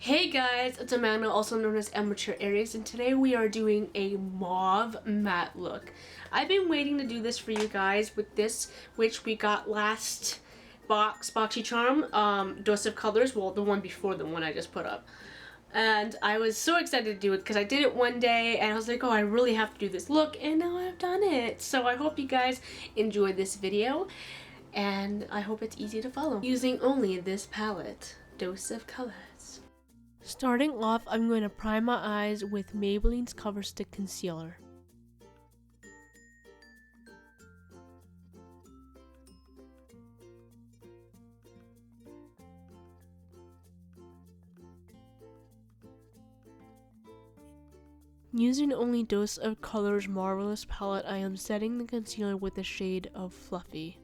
Hey guys, it's Amanda, also known as Amateur Aries, and today we are doing a mauve matte look. I've been waiting to do this for you guys with this, which we got last BoxyCharm, Dose of Colors, well, the one before the one I just put up. And I was so excited to do it because I did it one day and I was like, oh, I really have to do this look, and now I've done it. So I hope you guys enjoyed this video, and I hope it's easy to follow. Using only this palette, Dose of Colors. Starting off, I'm going to prime my eyes with Maybelline's Cover Stick Concealer. Using only Dose of Colors Marvelous palette, I am setting the concealer with the shade of Fluffy.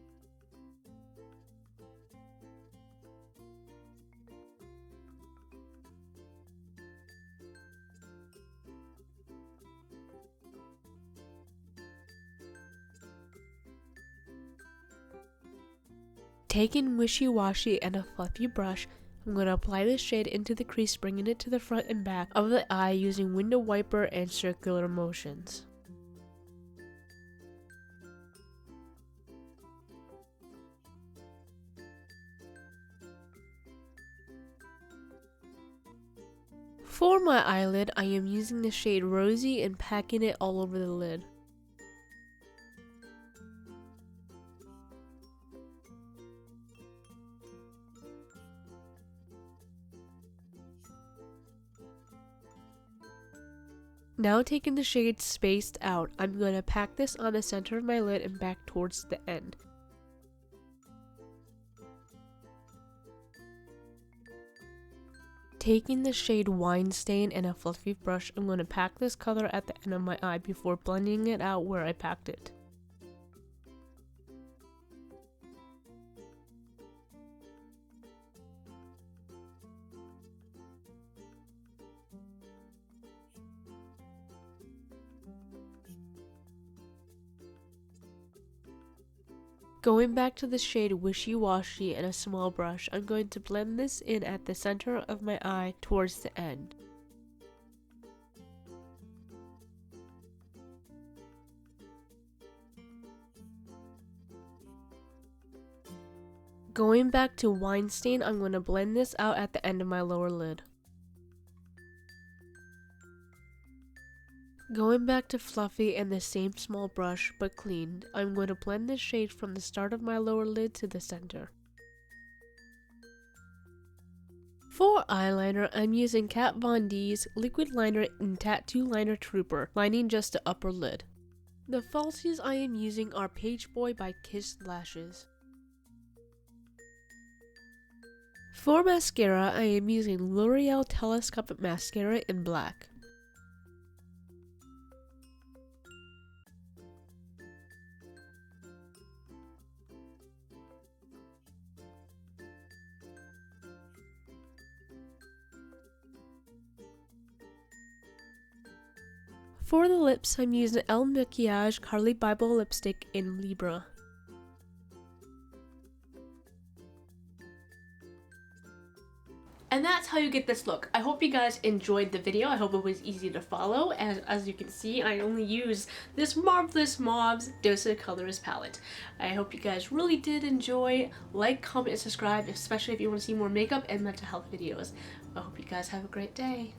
Taking Wishy Washy and a fluffy brush, I'm going to apply this shade into the crease, bringing it to the front and back of the eye using window wiper and circular motions. For my eyelid, I am using the shade Rosy and packing it all over the lid. Now taking the shade Spaced Out, I'm going to pack this on the center of my lid and back towards the end. Taking the shade Wine Stain and a fluffy brush, I'm going to pack this color at the end of my eye before blending it out where I packed it. Going back to the shade Wishy Washy and a small brush, I'm going to blend this in at the center of my eye towards the end. Going back to Wine Stain, I'm going to blend this out at the end of my lower lid. Going back to Fluffy and the same small brush, but cleaned, I'm going to blend this shade from the start of my lower lid to the center. For eyeliner, I'm using Kat Von D's Liquid Liner in Tattoo Liner Trooper, lining just the upper lid. The falsies I am using are Page Boy by Kissed Lashes. For mascara, I am using L'Oreal Telescopic Mascara in black. For the lips, I'm using El Maquillage Carly Bible lipstick in Libra. And that's how you get this look. I hope you guys enjoyed the video. I hope it was easy to follow. And as you can see, I only use this marvelous Mauves Dose of Colors palette. I hope you guys really did enjoy. Like, comment, and subscribe, especially if you want to see more makeup and mental health videos. I hope you guys have a great day.